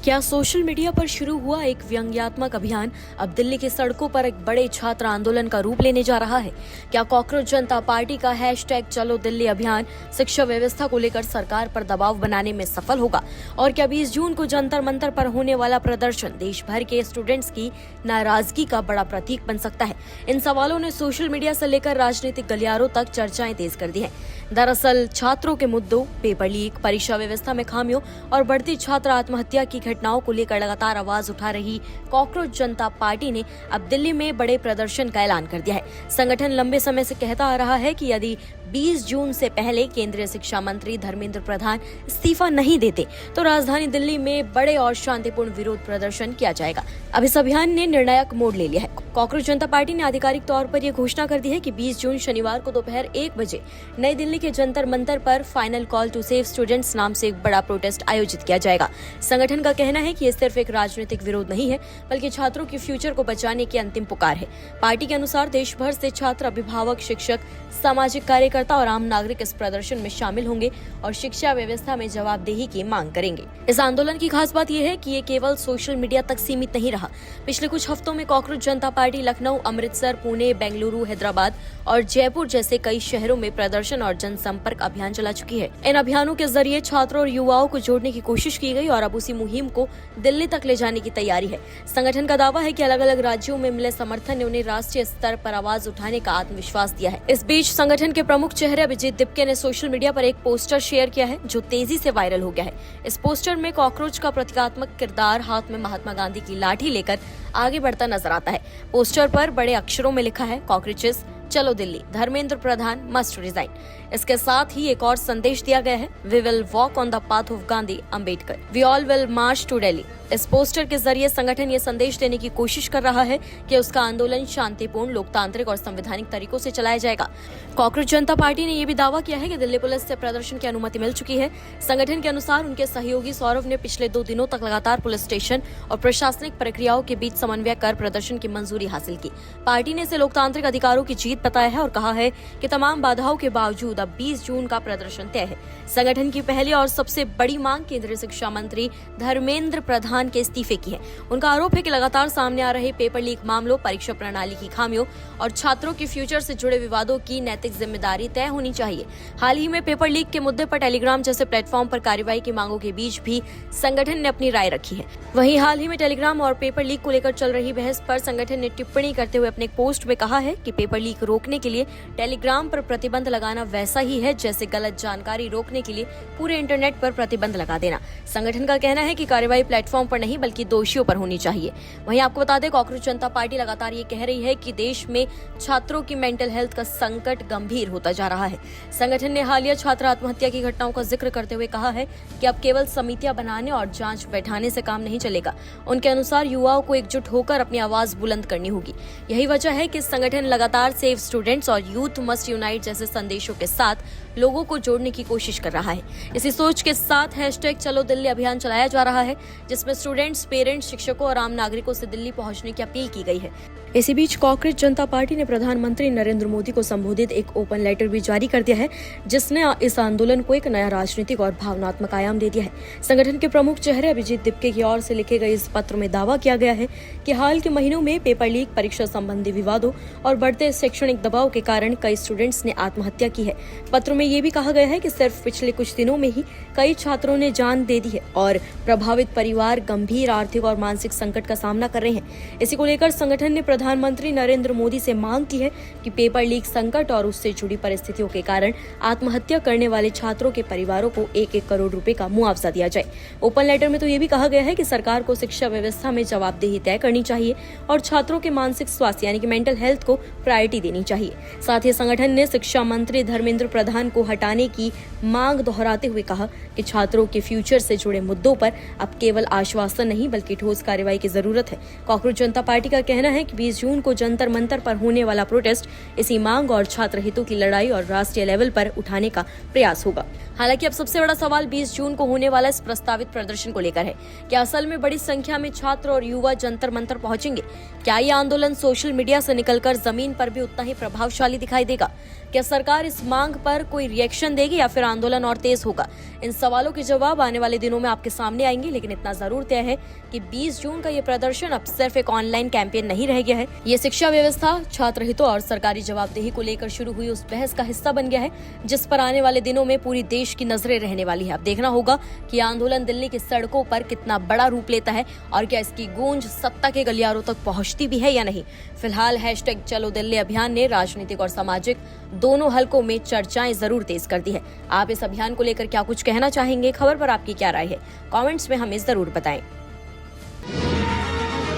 क्या social media पर शुरू हुआ एक व्यंग्यात्मक अभियान अब दिल्ली की सड़कों पर एक बड़े छात्र आंदोलन का रूप लेने जा रहा है? क्या कॉकरोच जनता पार्टी का हैशटैग चलो दिल्ली अभियान शिक्षा व्यवस्था को लेकर सरकार पर दबाव बनाने में सफल होगा? और क्या 20 जून को जंतर मंतर पर होने वाला प्रदर्शन देश भर के स्टूडेंट्स की नाराजगी का बड़ा प्रतीक बन सकता है? इन सवालों ने सोशल मीडिया से लेकर राजनीतिक गलियारों तक चर्चाएं तेज कर दी है। दरअसल छात्रों के मुद्दों, पेपर लीक, परीक्षा व्यवस्था में खामियों और बढ़ती छात्र आत्महत्या की घटनाओं को लेकर लगातार आवाज उठा रही कॉकरोच जनता पार्टी ने अब दिल्ली में बड़े प्रदर्शन का ऐलान कर दिया है। संगठन लंबे समय से कहता आ रहा है कि यदि 20 जून से पहले केंद्रीय शिक्षा मंत्री धर्मेंद्र प्रधान इस्तीफा नहीं देते तो राजधानी दिल्ली में बड़े और शांतिपूर्ण विरोध प्रदर्शन किया जाएगा। अब इस अभियान ने निर्णायक मोड़ ले लिया है। कॉकरोच जनता पार्टी ने आधिकारिक तौर पर यह घोषणा कर दी है कि 20 जून शनिवार को दोपहर 1 बजे नई दिल्ली के जंतर मंतर पर final call to save students नाम से एक बड़ा प्रोटेस्ट आयोजित किया जाएगा। संगठन का कहना है कि यह सिर्फ एक राजनीतिक विरोध नहीं है, बल्कि छात्रों के फ्यूचर को बचाने की अंतिम पुकार है। पार्टी के अनुसार देश भर से छात्र, अभिभावक, शिक्षक, सामाजिक कार्यकर्ता और आम नागरिक इस प्रदर्शन में शामिल होंगे और शिक्षा व्यवस्था में जवाबदेही की मांग करेंगे। इस आंदोलन की खास बात यह है कि ये केवल सोशल मीडिया तक सीमित नहीं रहा। पिछले कुछ हफ्तों में कॉकरोच जनता पार्टी लखनऊ, अमृतसर, पुणे, बेंगलुरु, हैदराबाद और जयपुर जैसे कई शहरों में प्रदर्शन और जनसंपर्क अभियान चला चुकी है। इन अभियानों के जरिए छात्रों और युवाओं को जोड़ने की कोशिश की गई और अब उसी मुहिम को दिल्ली तक ले जाने की तैयारी है। संगठन का दावा है कि अलग अलग राज्यों में मिले समर्थन ने उन्हें राष्ट्रीय स्तर पर आवाज उठाने का आत्मविश्वास दिया है। इस बीच संगठन के प्रमुख चेहरे अभिजीत दिपके ने सोशल मीडिया पर एक पोस्टर शेयर किया है जो तेजी से वायरल हो गया है। इस पोस्टर में कॉकरोच का प्रतीकात्मक किरदार हाथ में महात्मा गांधी की लाठी लेकर आगे बढ़ता नजर आता है। पोस्टर पर बड़े अक्षरों में लिखा है, कॉकरोचेस चलो दिल्ली, धर्मेंद्र प्रधान मस्ट रिजाइन। इसके साथ ही एक और संदेश दिया गया है, we will walk on the path of Gandhi Ambedkar, we all will march to Delhi. इस पोस्टर के जरिए संगठन ये संदेश देने की कोशिश कर रहा है कि उसका आंदोलन शांतिपूर्ण, लोकतांत्रिक और संवैधानिक तरीकों से चलाया जाएगा। कॉकरोच जनता पार्टी ने यह भी दावा किया है कि दिल्ली पुलिस से प्रदर्शन की अनुमति मिल चुकी है। संगठन के अनुसार उनके सहयोगी सौरभ ने पिछले 2 दिनों तक लगातार पुलिस स्टेशन और प्रशासनिक प्रक्रियाओं के बीच समन्वय कर प्रदर्शन की मंजूरी हासिल की। पार्टी ने इसे लोकतांत्रिक अधिकारों की जीत बताया है और कहा है कि तमाम बाधाओं के बावजूद अब 20 जून का प्रदर्शन तय है। संगठन की पहली और सबसे बड़ी मांग केंद्रीय शिक्षा मंत्री धर्मेंद्र प्रधान के इस्तीफे की है। उनका आरोप है कि लगातार सामने आ रहे पेपर लीक मामलों, परीक्षा प्रणाली की खामियों और छात्रों के फ्यूचर से जुड़े विवादों की नैतिक जिम्मेदारी तय होनी चाहिए। हाल ही में पेपर लीक के मुद्दे पर टेलीग्राम जैसे प्लेटफॉर्म पर कार्रवाई की मांगों के बीच भी संगठन ने अपनी राय रखी है। वहीं हाल ही में टेलीग्राम और पेपर लीक को लेकर चल रही बहस पर संगठन ने टिप्पणी करते हुए अपने एक पोस्ट में कहा है कि पेपर लीक रोकने के लिए टेलीग्राम पर प्रतिबंध लगाना वैसा ही है जैसे गलत जानकारी रोकने के लिए पूरे इंटरनेट पर प्रतिबंध लगा देना। संगठन का कहना है कि कार्रवाई प्लेटफॉर्म पर नहीं बल्कि दोषियों पर होनी चाहिए। वहीं आपको बता दें, कॉकरोच जनता पार्टी लगातार ये कह रही है कि देश में छात्रों की मेंटल हेल्थ का संकट गंभीर होता जा रहा है। संगठन ने हालिया छात्र आत्महत्या की घटनाओं का जिक्र करते हुए कहा है कि अब केवल समितियां बनाने और जांच बैठाने से काम नहीं चलेगा। उनके अनुसार युवाओं को एकजुट होकर अपनी आवाज बुलंद करनी होगी। यही वजह है कि संगठन लगातार सेव स्टूडेंट्स और यूथ मस्ट यूनाइट जैसे संदेशों के साथ लोगों को जोड़ने की कोशिश कर रहा है। इसी सोच के साथ हैशटैग चलो दिल्ली अभियान चलाया जा रहा है, जिसमें स्टूडेंट्स, पेरेंट्स, शिक्षकों और आम नागरिकों से दिल्ली पहुंचने की अपील की गई है। इसी बीच कॉकरोच जनता पार्टी ने प्रधानमंत्री नरेंद्र मोदी को संबोधित एक ओपन लेटर भी जारी कर दिया है, जिसने इस आंदोलन को एक नया राजनीतिक और भावनात्मक आयाम दे दिया है। संगठन के प्रमुख चेहरे अभिजीत दिपके की ओर से लिखे गए इस पत्र में दावा किया गया है कि हाल के महीनों में पेपर लीक, परीक्षा संबंधी विवादों और बढ़ते शैक्षणिक दबाव के कारण कई स्टूडेंट्स ने आत्महत्या की है। पत्र में ये भी कहा गया है कि सिर्फ पिछले कुछ दिनों में ही कई छात्रों ने जान दे दी है और प्रभावित परिवार गंभीर आर्थिक और मानसिक संकट का सामना कर रहे हैं। इसी को लेकर संगठन ने प्रधानमंत्री नरेंद्र मोदी से मांग की है कि पेपर लीक संकट और उससे जुड़ी परिस्थितियों के कारण आत्महत्या करने वाले छात्रों के परिवारों को 1-1 करोड़ रुपए का मुआवजा दिया जाए। ओपन लेटर में तो ये भी कहा गया है कि सरकार को शिक्षा व्यवस्था में जवाबदेही तय करनी चाहिए और छात्रों के मानसिक स्वास्थ्य यानी कि मेंटल हेल्थ को प्रायोरिटी देनी चाहिए। साथ ही संगठन ने शिक्षा मंत्री धर्मेंद्र प्रधान को हटाने की मांग दोहराते हुए कहा कि छात्रों के फ्यूचर से जुड़े मुद्दों पर अब केवल आश्वासन नहीं बल्कि ठोस कार्रवाई की जरूरत है। कॉकरोच जनता पार्टी का कहना है कि 20 जून को जंतर मंतर पर होने वाला प्रोटेस्ट इसी मांग और छात्र हितों की लड़ाई और राष्ट्रीय लेवल पर उठाने का प्रयास होगा। हालांकि अब सबसे बड़ा सवाल 20 जून को होने वाला इस प्रस्तावित प्रदर्शन को लेकर है। क्या असल में बड़ी संख्या में छात्र और युवा जंतर मंतर पहुंचेंगे? क्या ये आंदोलन सोशल मीडिया से निकलकर जमीन पर भी उतना ही प्रभावशाली दिखाई देगा? क्या सरकार इस मांग पर कोई कोई रिएक्शन देगी या फिर आंदोलन और तेज होगा? इन सवालों के जवाब आने वाले दिनों में आपके सामने आएंगे, लेकिन इतना जरूर तय है कि 20 जून का ये प्रदर्शन अब सिर्फ एक ऑनलाइन कैंपेन नहीं रह गया है। ये शिक्षा व्यवस्था, छात्र हितों और सरकारी जवाबदेही को लेकर शुरू हुई उस बहस का हिस्सा बन गया है, जिस पर आने वाले दिनों में पूरी देश की नजरें रहने वाली है। अब देखना होगा कि आंदोलन दिल्ली की सड़कों पर कितना बड़ा रूप लेता है और क्या इसकी गूंज सत्ता के गलियारों तक पहुंचती भी है या नहीं। फिलहाल हैशटैग चलो दिल्ली अभियान ने राजनीतिक और सामाजिक दोनों हलकों में चर्चाएं जरूर तेज कर दी है। आप इस अभियान को लेकर क्या कुछ कहना चाहेंगे? खबर पर आपकी क्या राय है? कमेंट्स में हमें जरूर बताएं।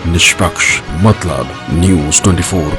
निष्पक्ष मतलब न्यूज़ 24